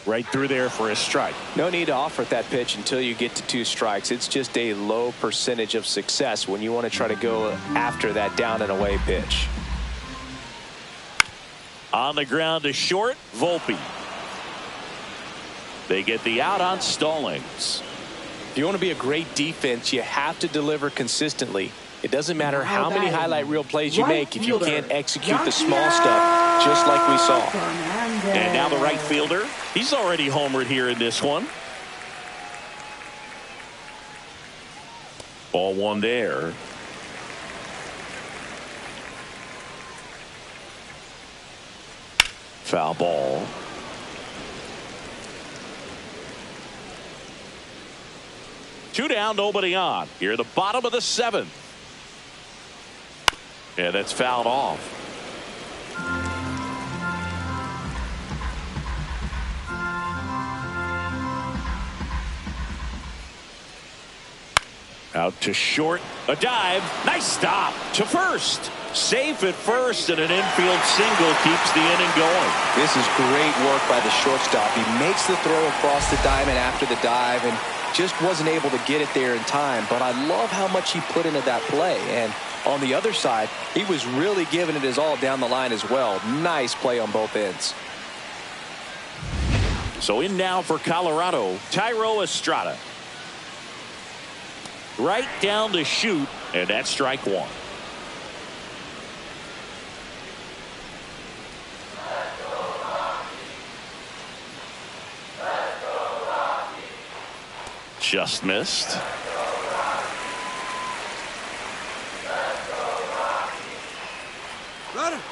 Right through there for a strike. No need to offer that pitch until you get to 2 strikes. It's just a low percentage of success when you want to try to go after that down and away pitch. On the ground to short, Volpe. They get the out on Stallings. If you want to be a great defense, you have to deliver consistently. It doesn't matter how many highlight reel plays you make if you can't execute the small stuff, just like we saw. And now the right fielder. He's already homered here in this one. Ball 1 there. Foul ball. Two down, nobody on. Here, the bottom of the 7th. Yeah, that's fouled off. Out to short. A dive. Nice stop to first. Safe at first, and an infield single keeps the inning going. This is great work by the shortstop. He makes the throw across the diamond after the dive and just wasn't able to get it there in time. But I love how much he put into that play. And on the other side, he was really giving it his all down the line as well. Nice play on both ends. So in now for Colorado, Thairo Estrada. Right down to shoot, and that's strike 1. Just missed.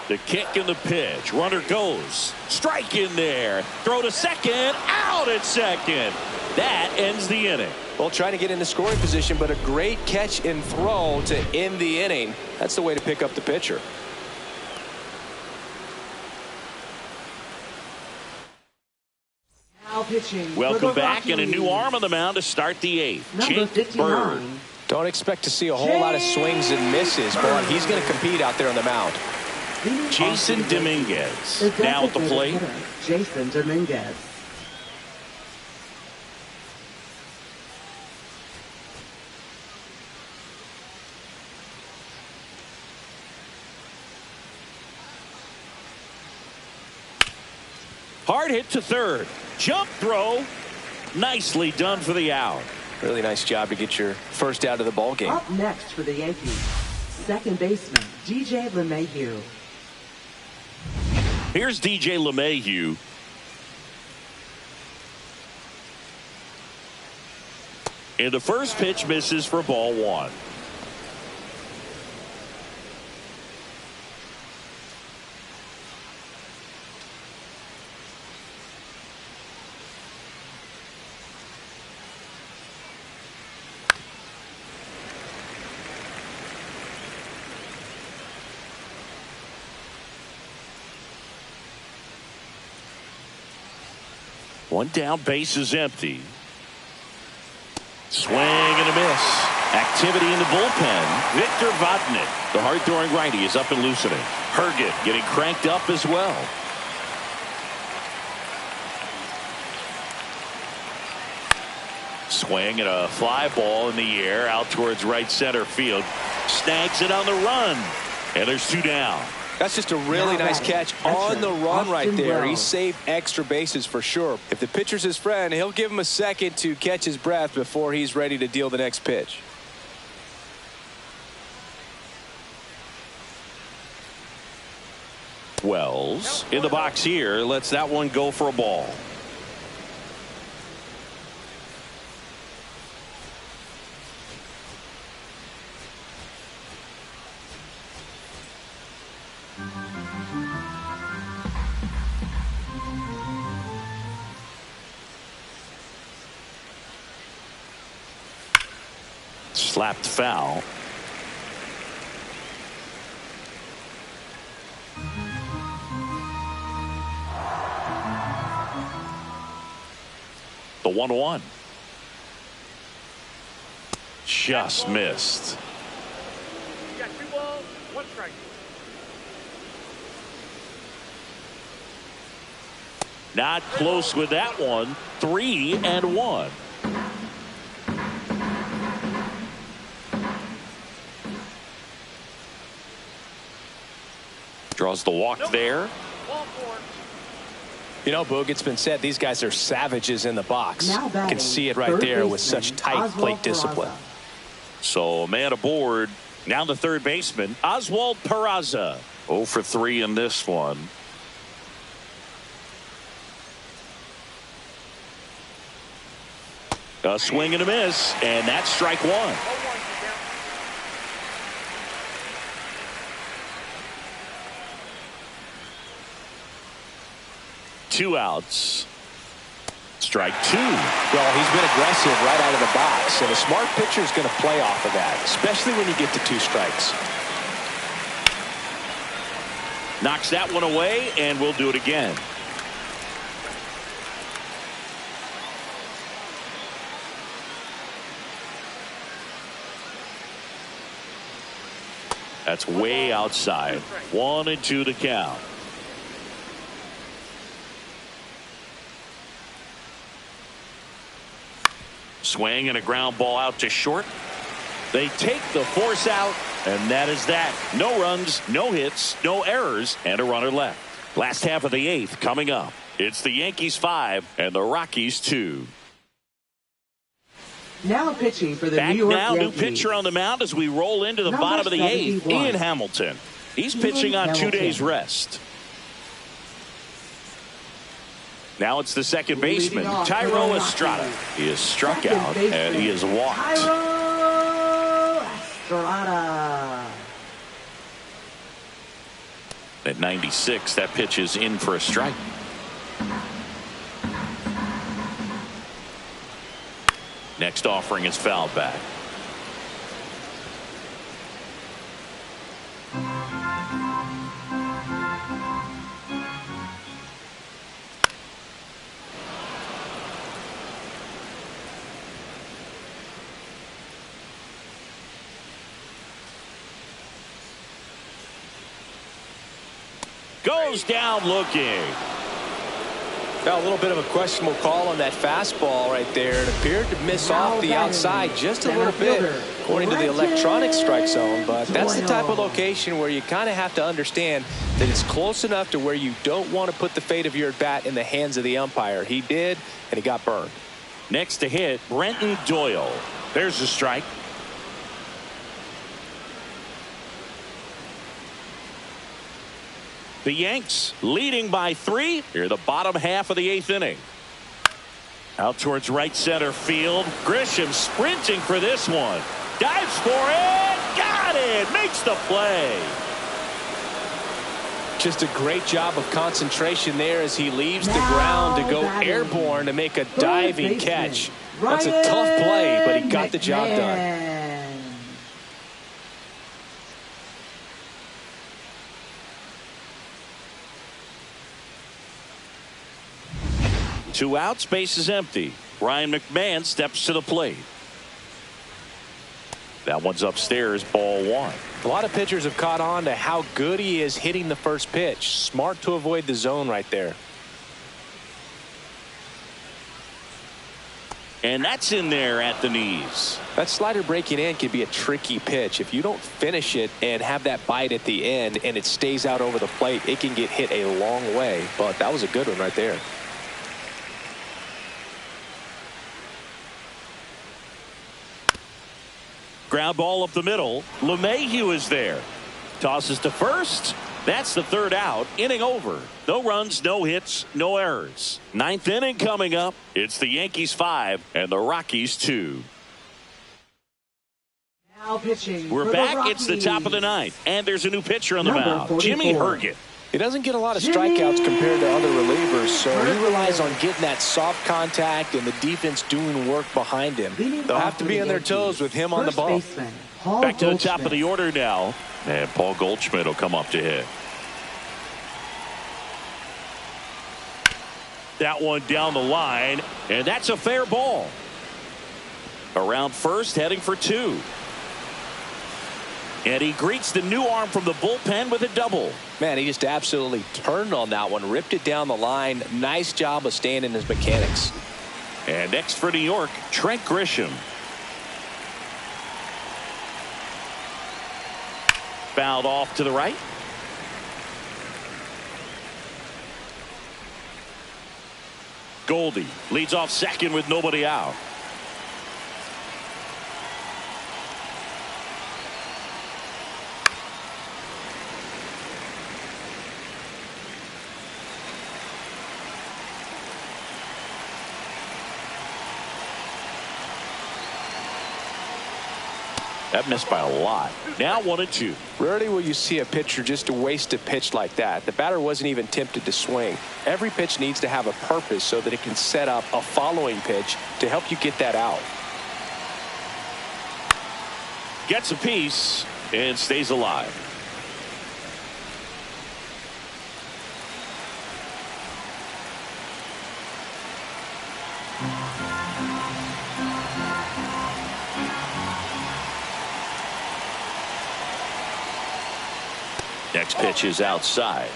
The kick and the pitch. Runner goes. Strike in there. Throw to second. Out at second. That ends the inning. Well, trying to get into scoring position, but a great catch and throw to end the inning. That's the way to pick up the pitcher. Now pitching. Welcome back, and a new arm on the mound to start the eighth. Number 59. Don't expect to see a whole lot of swings and misses, but he's going to compete out there on the mound. Jason Dominguez now at the plate. Jason Dominguez. Hard hit to third. Jump throw. Nicely done for the out. Really nice job to get your first out of the ball game. Up next for the Yankees, second baseman DJ LeMahieu. Here's DJ LeMahieu. And the first pitch misses for ball one. One down, base is empty. Swing and a miss. Activity in the bullpen. Victor Vodnik, the hard-throwing righty, is up and loosening. Herget getting cranked up as well. Swing and a fly ball in the air out towards right center field. Snags it on the run. And there's two down. That's just a really nice catch on the run right there. He saved extra bases for sure. If the pitcher's his friend, he'll give him a second to catch his breath before he's ready to deal the next pitch. Wells in the box here lets that one go for a ball. Slapped foul. The 1-1. Just missed. You got 2 balls, 1 strike. Not close with that one. 3-1. Draws the walk there. Ball 4. You know, Boog, it's been said these guys are savages in the box. You can see it right third there with baseman, such tight Oswald plate discipline. Peraza. So a man aboard. Now the third baseman, Oswald Peraza. 0 for 3 in this one. A swing and a miss, and that's strike one. 0-1 count. Two outs. Strike two. Well, he's been aggressive right out of the box, and a smart pitcher is going to play off of that, especially when you get to 2 strikes. Knocks that one away, and we'll do it again. That's way outside. 1-2 to count. Swing and a ground ball out to short. They take the force out, and that is that. No runs, no hits, no errors, and a runner left. Last half of the 8th coming up. It's the Yankees 5 and the Rockies 2. Now pitching for the Back New York now, Yankees. new pitcher on the mound as we roll into the Number bottom of the 8th. 71. Ian Hamilton. He's Ian pitching on 2 Hamilton. days rest. Now it's the second baseman, Thairo Estrada. He is struck out, and he is walked. Thairo Estrada. At 96, that pitch is in for a strike. Next offering is fouled back. Goes down looking. Now, a little bit of a questionable call on that fastball right there. It appeared to miss off the outside just a little bit, according to the electronic strike zone. But that's the type of location where you kind of have to understand that it's close enough to where you don't want to put the fate of your at-bat in the hands of the umpire. He did, and he got burned. Next to hit, Brenton Doyle. There's a strike. The Yanks leading by 3 here, the bottom half of the 8th inning. Out towards right center field. Grisham sprinting for this one. Dives for it. Got it. Makes the play. Just a great job of concentration there as he leaves the ground to go airborne to make a diving catch. That's a tough play, but he got the job done. 2 outs, base is empty. Ryan McMahon steps to the plate. That one's upstairs, ball 1. A lot of pitchers have caught on to how good he is hitting the first pitch. Smart to avoid the zone right there. And that's in there at the knees. That slider breaking in can be a tricky pitch. If you don't finish it and have that bite at the end and it stays out over the plate, it can get hit a long way. But that was a good one right there. Ground ball up the middle. LeMahieu is there. Tosses to first. That's the 3rd out. Inning over. No runs, no hits, no errors. 9th inning coming up. It's the Yankees 5 and the Rockies 2. Now pitching. We're back. It's the top of the 9th. And there's a new pitcher on the mound. Jimmy Herget. He doesn't get a lot of strikeouts compared to other relievers, so he relies on getting that soft contact and the defense doing work behind him. They'll have to be on their toes with him on the ball. Back to the top of the order now. And Paul Goldschmidt will come up to hit. That one down the line, and that's a fair ball. Around first, heading for 2. And he greets the new arm from the bullpen with a double. Man, he just absolutely turned on that one, ripped it down the line. Nice job of staying in his mechanics. And next for New York, Trent Grisham. Fouled off to the right. Goldie leads off second with nobody out. That missed by a lot. Now 1-2. Rarely will you see a pitcher just waste a pitch like that. The batter wasn't even tempted to swing. Every pitch needs to have a purpose so that it can set up a following pitch to help you get that out. Gets a piece and stays alive. Next pitch is outside.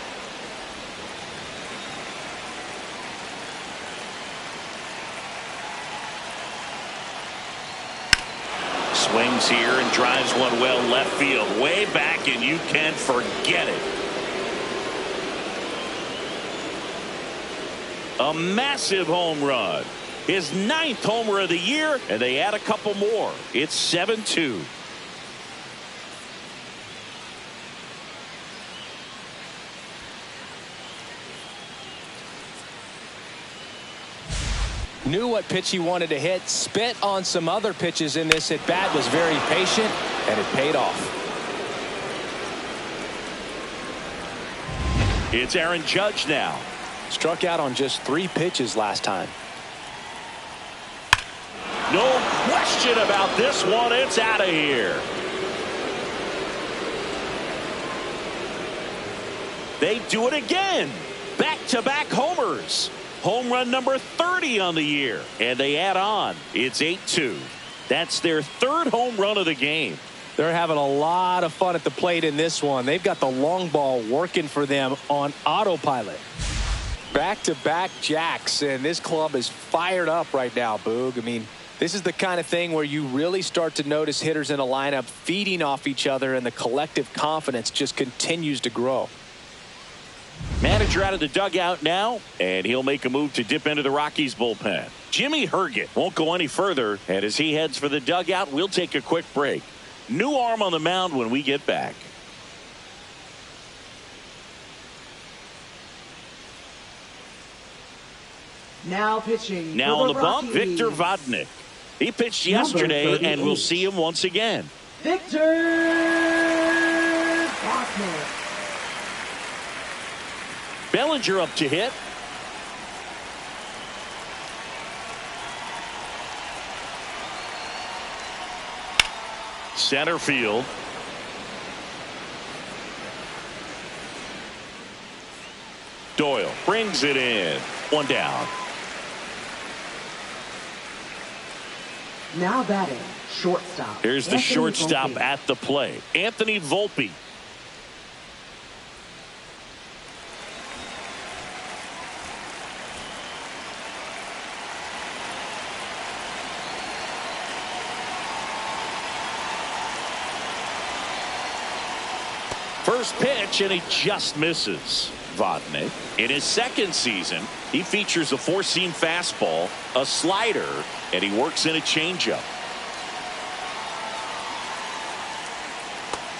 Swings here and drives one well left field, way back, and you can forget it. A massive home run. His 9th homer of the year, and they add a couple more. It's 7-2. Knew what pitch he wanted to hit, spit on some other pitches in this at-bat, was very patient, and it paid off. It's Aaron Judge now. Struck out on just 3 pitches last time. No question about this one. It's out of here. They do it again. Back-to-back homers. Home run number 30 on the year. And they add on. It's 8-2. That's their 3rd home run of the game. They're having a lot of fun at the plate in this one. They've got the long ball working for them on autopilot. Back-to-back jacks, and this club is fired up right now, Boog. I mean, this is the kind of thing where you really start to notice hitters in a lineup feeding off each other, and the collective confidence just continues to grow. Manager out of the dugout now, and he'll make a move to dip into the Rockies bullpen. Jimmy Herget won't go any further, and as he heads for the dugout, we'll take a quick break. New arm on the mound when we get back. Now pitching. Now on the bump, Rockies. Victor Vodnik. He pitched yesterday, and we'll see him once again. Victor Vodnik. Bellinger up to hit. Center field. Doyle brings it in. 1 down. Now batting, shortstop. Here's the Anthony shortstop Volpe. at the plate. Anthony Volpe. First pitch, and he just misses. Vodnik. In his 2nd season, he features a 4-seam fastball, a slider, and he works in a changeup.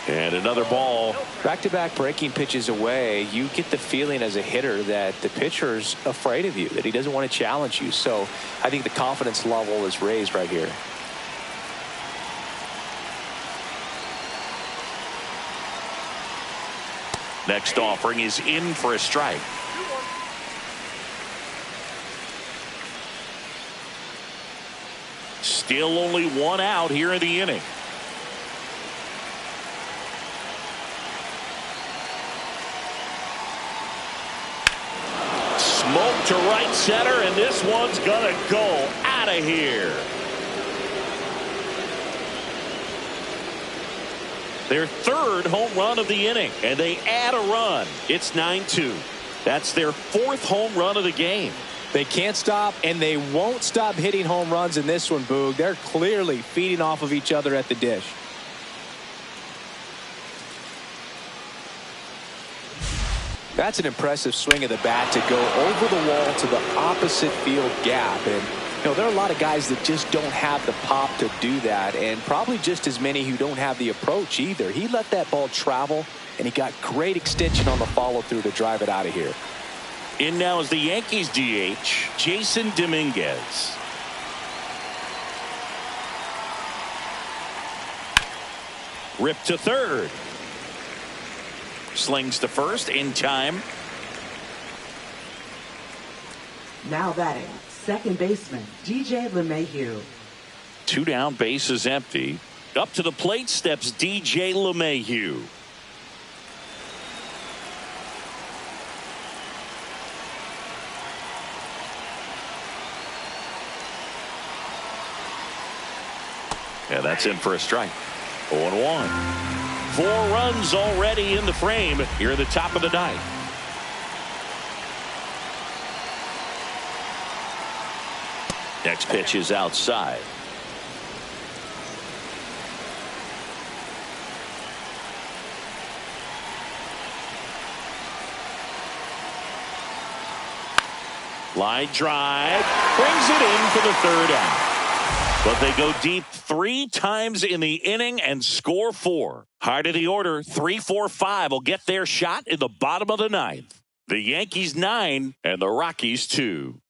And another ball. Back-to-back breaking pitches away, you get the feeling as a hitter that the pitcher's afraid of you, that he doesn't want to challenge you. So I think the confidence level is raised right here. Next offering is in for a strike. Still only 1 out here in the inning. Smoke to right center, and this one's gonna go out of here. Their 3rd home run of the inning, and they add a run. It's 9-2. That's their 4th home run of the game. They can't stop, and they won't stop hitting home runs in this one, Boog. They're clearly feeding off of each other at the dish. That's an impressive swing of the bat to go over the wall to the opposite field gap. And you know, there are a lot of guys that just don't have the pop to do that, and probably just as many who don't have the approach either. He let that ball travel, and he got great extension on the follow-through to drive it out of here. In now is the Yankees DH, Jason Dominguez. Rip to third. Slings to first in time. Now batting, second baseman, DJ LeMahieu. 2 down, base is empty. Up to the plate steps DJ LeMahieu. Yeah, that's in for a strike. 0-1. 4 runs already in the frame here at the top of the 9th. Next pitch is outside. Line drive brings it in for the 3rd out. But they go deep 3 times in the inning and score 4. Hard of the order, 3, 4, 5 will get their shot in the bottom of the 9th. The Yankees 9 and the Rockies 2.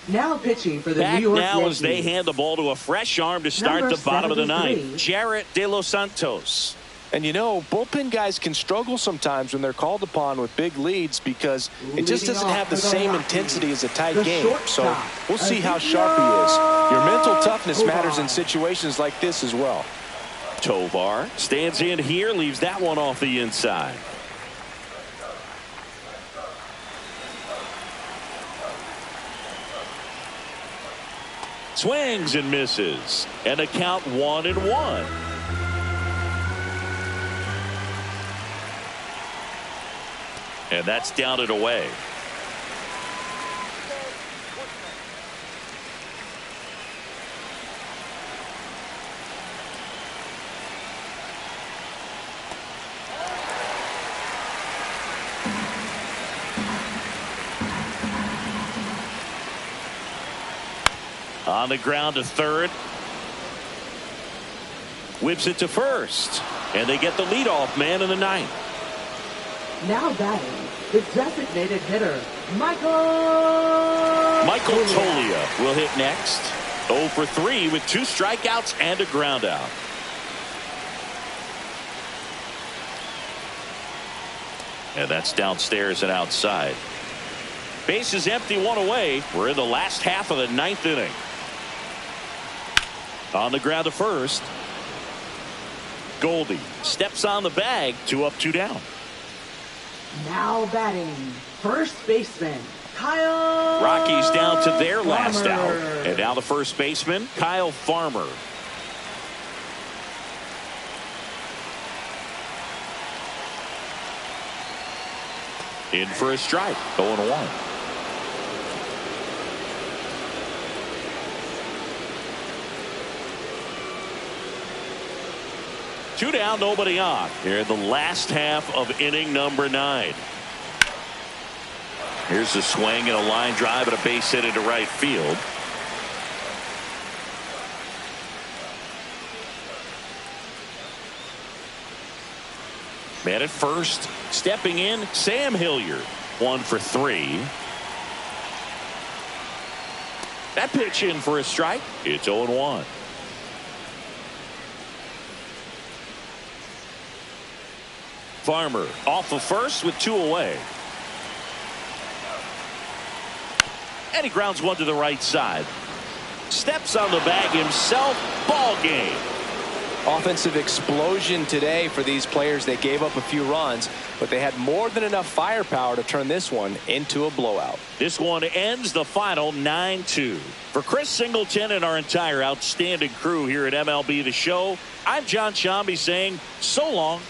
Now pitching for the Back New York now Yankees. as they hand the ball to a fresh arm to start Number the bottom of the 73. ninth. Jarrett De Los Santos. And you know, bullpen guys can struggle sometimes when they're called upon with big leads because it just doesn't have the same intensity as a tight game. So we'll see how sharp he is. Your mental toughness matters in situations like this as well. Tovar stands in here, leaves that one off the inside. Swings and misses. And the count 1-1. And that's down and away. On the ground to third. Whips it to first. And they get the leadoff man in the ninth. Now batting, the designated hitter, Michael Toglia will hit next. 0 for 3 with 2 strikeouts and a ground out. And that's downstairs and outside. Base is empty, 1 away. We're in the last half of the ninth inning. On the ground to first. Goldie steps on the bag. 2 up, 2 down. Now batting, first baseman, Kyle Rockies down to their last Farmer. out. And now the first baseman, Kyle Farmer. In for a strike. 0-1. Two down, nobody on. Here in the last half of inning number 9. Here's a swing and a line drive and a base hit into right field. Man at first, stepping in, Sam Hilliard. 1 for 3. That pitch in for a strike. It's 0-1. Farmer off of first with 2 away. And he grounds one to the right side. Steps on the bag himself. Ball game. Offensive explosion today for these players. They gave up a few runs, but they had more than enough firepower to turn this one into a blowout. This one ends the final 9-2. For Chris Singleton and our entire outstanding crew here at MLB The Show, I'm John Shambi saying so long